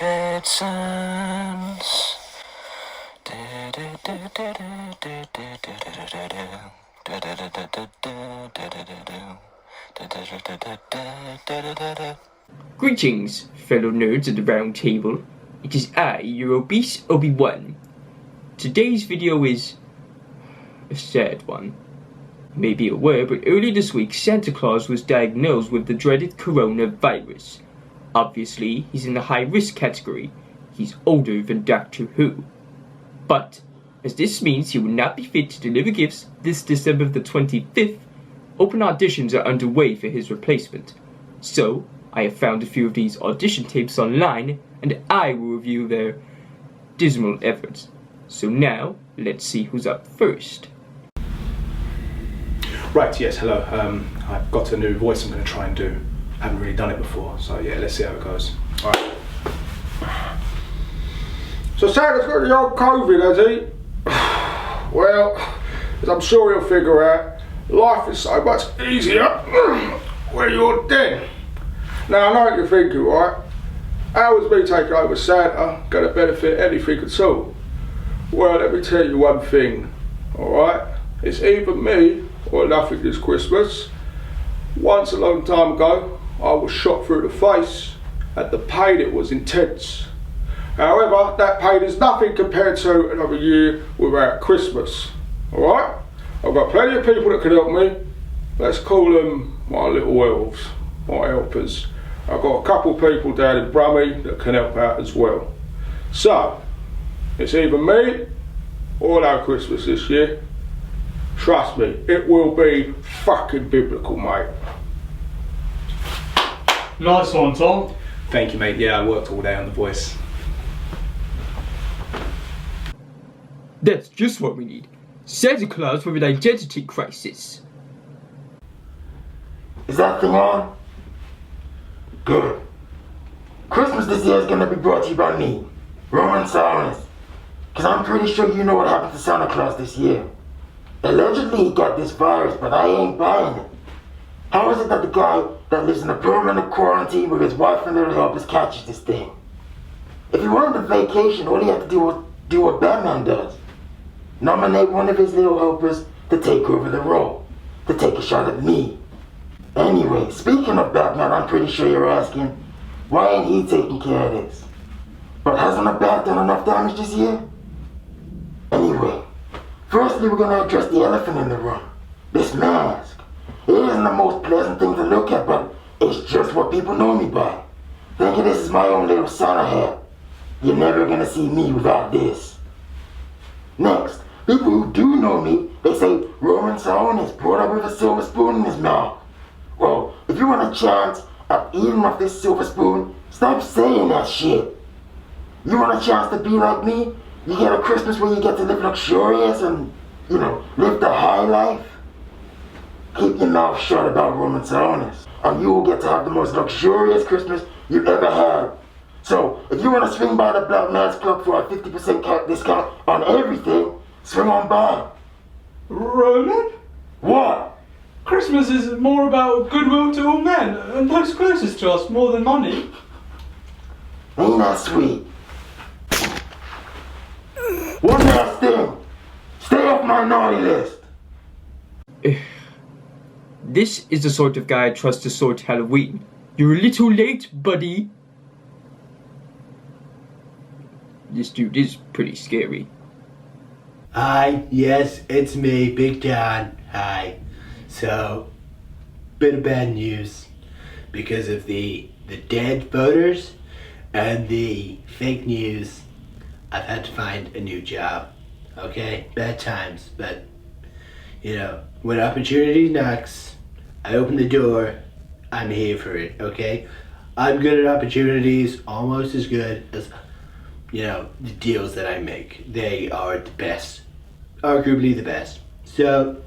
Shedmas. Greetings, fellow nerds at the round table. It is I, your obese Obi-Wan. Today's video is a sad one. You may be aware, but earlier this week Santa Claus was diagnosed with the dreaded coronavirus. Obviously, he's in the high-risk category. He's older than Doctor Who. But, as this means he will not be fit to deliver gifts this December the 25th, open auditions are underway for his replacement. So, I have found a few of these audition tapes online, and I will review their dismal efforts. So now, let's see who's up first. Right, yes, hello. I've got a new voice I'm going to try and do. I haven't really done it before, so yeah, let's see how it goes. Alright. So Santa's got the old COVID, has he? Well, as I'm sure he'll figure out, life is so much easier when you're dead. Now, I know what you're thinking, right? How is me taking over Santa going to benefit anything at all? Well, let me tell you one thing, alright? It's either me or nothing this Christmas. Once a long time ago, I was shot through the face, and the pain, it was intense. However, that pain is nothing compared to another year without Christmas, alright? I've got plenty of people that can help me. Let's call them my little elves, my helpers. I've got a couple people down in Brummie that can help out as well. So, it's either me or no Christmas this year. Trust me, it will be fucking biblical, mate. Nice one, Tom. Thank you, mate. Yeah, I worked all day on the voice. That's just what we need. Santa Claus with an identity crisis. Is that thing on? Good. Christmas this year is going to be brought to you by me, Roman Saurus. Because I'm pretty sure you know what happened to Santa Claus this year. Allegedly he got this virus, but I ain't buying it. How is it that the guy that lives in a permanent quarantine with his wife and little helpers catches this thing? If he wanted a vacation, all he had to do was do what Batman does. Nominate one of his little helpers to take over the role, to take a shot at me. Anyway, speaking of Batman, I'm pretty sure you're asking, why ain't he taking care of this? But hasn't a bat done enough damage this year? Anyway, firstly we're going to address the elephant in the room, this mask. It isn't the most pleasant thing to look at, but it's just what people know me by. Think of this as my own little Santa hat. You're never going to see me without this. Next, people who do know me, they say Roman Saurus is brought up with a silver spoon in his mouth. Well, if you want a chance at eating off this silver spoon, stop saying that shit. You want a chance to be like me? You get a Christmas where you get to live luxurious and, live the high life? Keep your mouth shut about Roman Saurus, and you will get to have the most luxurious Christmas you've ever had. So, if you want to swing by the Black Man's Club for a 50% discount on everything, swing on by. Roman? What? Christmas is more about goodwill to all men and those closest to us more than money. Ain't that sweet? One last thing. Stay off my naughty list. This is the sort of guy I trust to sort Halloween. You're a little late, buddy. This dude is pretty scary. Hi, yes, it's me, Big John. Hi. So, bit of bad news because of the dead voters and the fake news. I've had to find a new job. Okay, bad times, but when opportunity knocks, I open the door. I'm here for it. Okay, I'm good at opportunities, almost as good as the deals that I make. They are the best, arguably the best. So.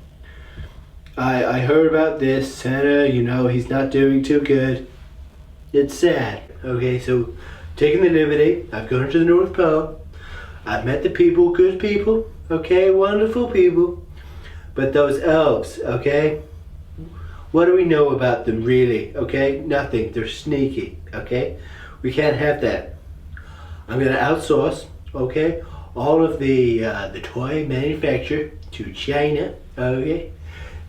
I heard about this, Santa, he's not doing too good. It's sad. Okay, so taking the liberty, I've gone to the North Pole. I've met the people, good people, okay, wonderful people. But those elves, okay, what do we know about them really, okay? Nothing, they're sneaky, okay? We can't have that. I'm gonna outsource, okay, all of the toy manufacture to China, okay,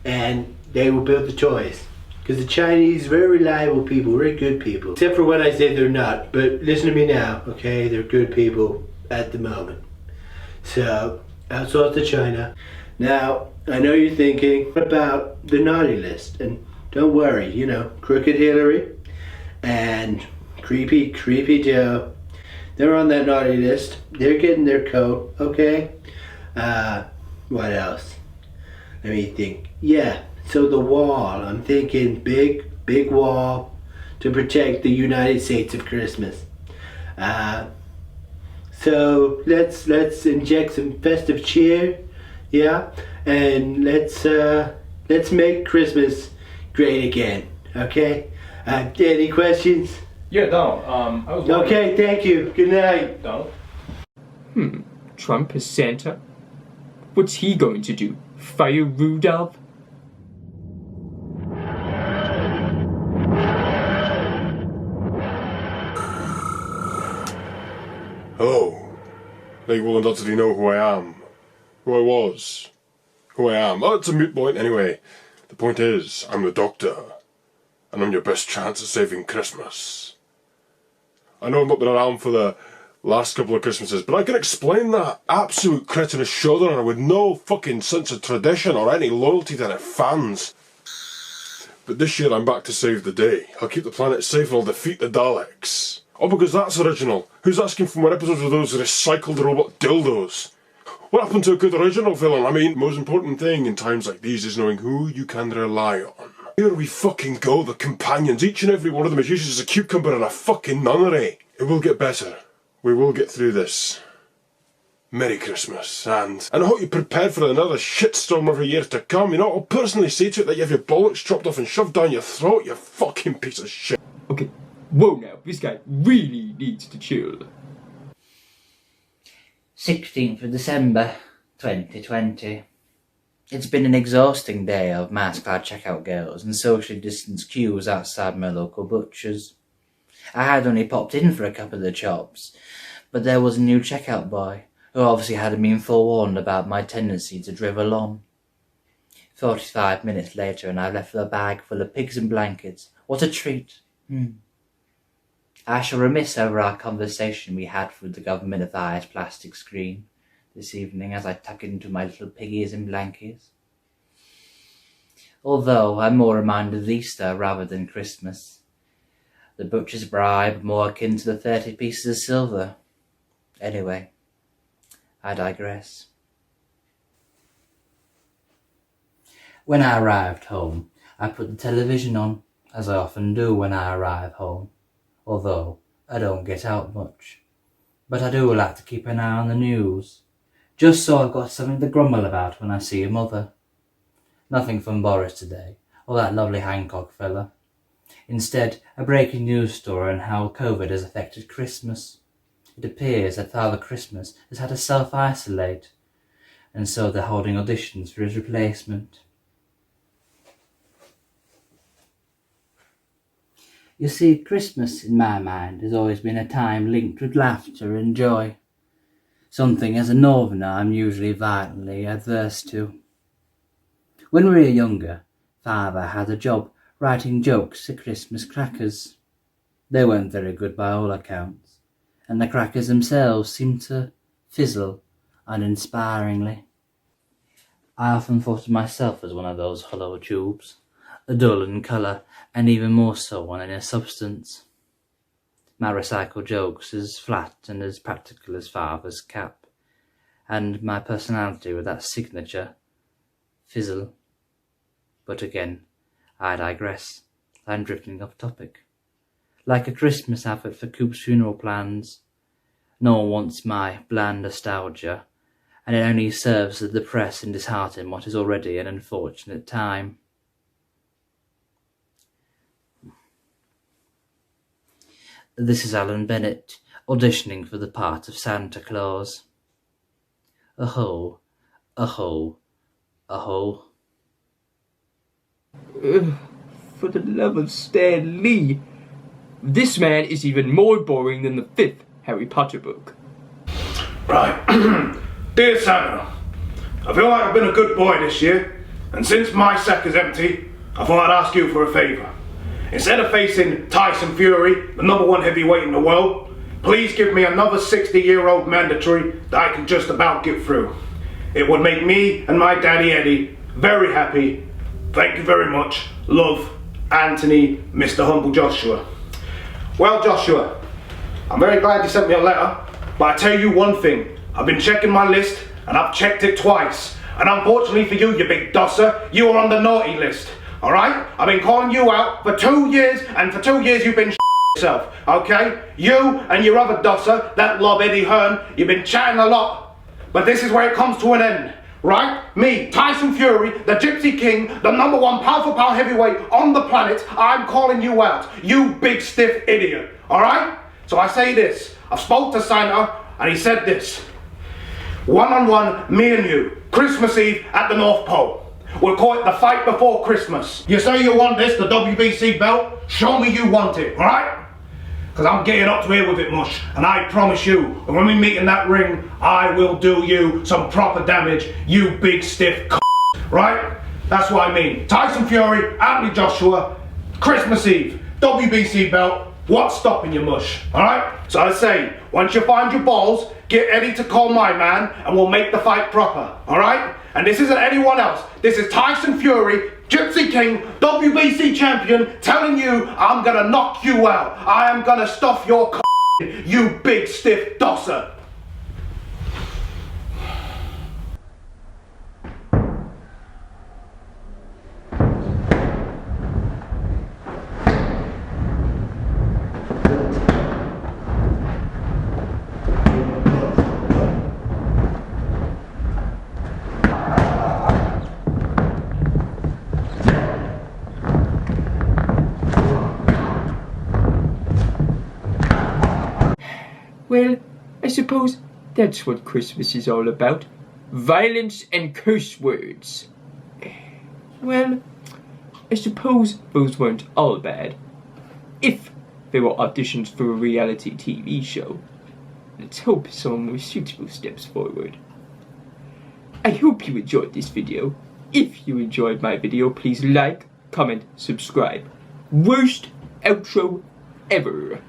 and they will build the toys. Because the Chinese, very reliable people, very good people. Except for when I say they're not. But listen to me now, okay? They're good people at the moment. So, outsource to China. Now, I know you're thinking, what about the naughty list? And don't worry, you know, Crooked Hillary and Creepy Joe. They're on that naughty list. They're getting their coat, okay? What else? Let me think. Yeah. So the wall, I'm thinking big wall to protect the United States of Christmas. So let's inject some festive cheer, yeah, and let's make Christmas great again. Okay. Any questions? Yeah, Donald. I was wondering. Okay, thank you. Good night. Donald. Trump as Santa? What's he going to do? Fire Rudolph? Hello. Like, well, did he know who I am? Who I was? Who I am? Oh, it's a moot point anyway. The point is, I'm the Doctor. And I'm your best chance at saving Christmas. I know I've not been around for the last couple of Christmases, but I can explain that absolute cretinous showrunner with no fucking sense of tradition or any loyalty to their fans. But this year I'm back to save the day. I'll keep the planet safe and I'll defeat the Daleks. Oh, because that's original. Who's asking for more episodes of those recycled robot dildos? What happened to a good original villain? I mean, the most important thing in times like these is knowing who you can rely on. Here we fucking go, the companions. Each and every one of them is used as a cucumber in a fucking nunnery. It will get better. We will get through this. Merry Christmas, and I hope you're prepared for another shitstorm every year to come. You know, I'll personally see to it that you have your bollocks chopped off and shoved down your throat, you fucking piece of shit. Okay, whoa now, this guy really needs to chill. 16th of December 2020. It's been an exhausting day of mask-clad checkout girls and socially distanced queues outside my local butcher's. I had only popped in for a couple of the chops, but there was a new checkout boy who obviously hadn't been forewarned about my tendency to drivel on. 45 minutes later and I've left with a bag full of pigs and blankets. What a treat. I shall remiss over our conversation we had through the Government Affairs plastic screen this evening as I tuck into my little piggies and blankies. Although I'm more reminded of Easter rather than Christmas. The butcher's bribe more akin to the 30 pieces of silver. Anyway, I digress. When I arrived home, I put the television on, as I often do when I arrive home, although I don't get out much. But I do like to keep an eye on the news, just so I've got something to grumble about when I see a mother. Nothing from Boris today, or that lovely Hancock fella. Instead, a breaking news story on how COVID has affected Christmas. It appears that Father Christmas has had to self-isolate, and so they're holding auditions for his replacement. You see, Christmas, in my mind, has always been a time linked with laughter and joy. Something as a northerner I'm usually violently adverse to. When we were younger, Father had a job writing jokes at Christmas crackers. They weren't very good by all accounts, and the crackers themselves seemed to fizzle uninspiringly. I often thought of myself as one of those hollow tubes, dull in colour and even more so in their substance. My recycled jokes as flat and as practical as Father's cap, and my personality with that signature, fizzle. But again, I digress. I'm drifting off topic. Like a Christmas advert for Coop's funeral plans. No one wants my bland nostalgia, and it only serves to depress and dishearten what is already an unfortunate time. This is Alan Bennett, auditioning for the part of Santa Claus. Aho, aho, aho. For the love of Stan Lee. This man is even more boring than the fifth Harry Potter book. Right. Dear Santa, I feel like I've been a good boy this year, and since my sack is empty, I thought I'd ask you for a favour. Instead of facing Tyson Fury, the #1 heavyweight in the world, please give me another 60-year-old mandatory that I can just about get through. It would make me and my daddy Eddie very happy. Thank you very much. Love, Anthony, Mr. Humble Joshua. Well, Joshua, I'm very glad you sent me a letter, but I tell you one thing. I've been checking my list, and I've checked it twice. And unfortunately for you, you big dosser, you are on the naughty list. Alright? I've been calling you out for 2 years, and for 2 years you've been yourself. Okay? You and your other dosser, that lob Eddie Hearn, you've been chatting a lot. But this is where it comes to an end. Right? Me, Tyson Fury, the Gypsy King, the #1 pound-for-pound heavyweight on the planet, I'm calling you out. You big stiff idiot. Alright? So I say this. I've spoke to Santa, and he said this. One-on-one, me and you, Christmas Eve at the North Pole. We'll call it the fight before Christmas. You say you want this, the WBC belt? Show me you want it, alright? Because I'm getting up to here with it, mush. And I promise you, when we meet in that ring, I will do you some proper damage, you big stiff right? That's what I mean. Tyson Fury, Anthony Joshua, Christmas Eve, WBC belt. What's stopping you, mush? Alright? So I say, once you find your balls, get Eddie to call my man, and we'll make the fight proper. Alright? And this isn't anyone else. This is Tyson Fury, Gypsy King, WBC champion, telling you I'm gonna knock you out. I am gonna stuff your you big stiff dosser. Well, I suppose that's what Christmas is all about. Violence and curse words. Well, I suppose those weren't all bad. If they were auditions for a reality TV show, let's hope someone more suitable steps forward. I hope you enjoyed this video. If you enjoyed my video, please like, comment, subscribe. Worst outro ever.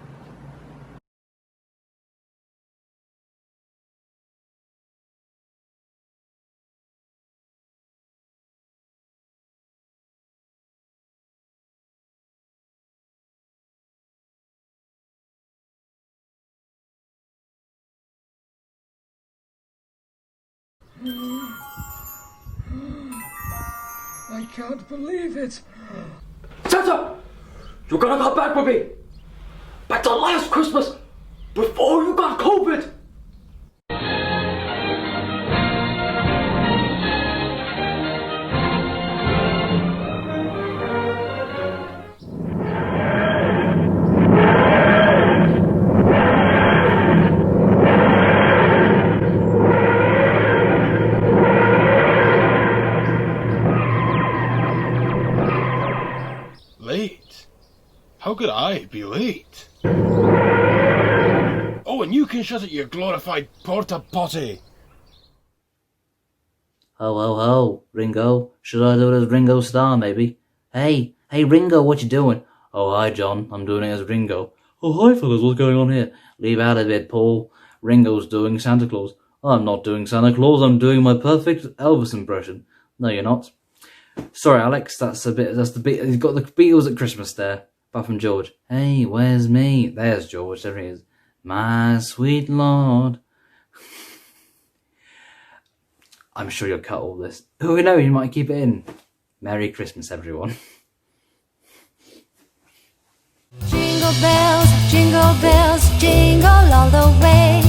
I can't believe it. Santa! You're gonna come back with me! Back to last Christmas! Before you got COVID! Late? How could I be late? Oh, and you can shut it, you glorified porta potty. Ho, ho, ho, Ringo. Should I do it as Ringo Starr, maybe? Hey, Ringo, what you doing? Oh, hi, John. I'm doing it as Ringo. Oh, hi, fellas, what's going on here? Leave out of it, Paul. Ringo's doing Santa Claus. I'm not doing Santa Claus, I'm doing my perfect Elvis impression. No, you're not. Sorry, Alex, that's the bit, you've got the Beatles at Christmas there, apart from George. Hey, where's me? There's George, there he is. My sweet Lord. I'm sure you'll cut all this. Who knows, you might keep it in. Merry Christmas, everyone. Jingle bells, jingle all the way.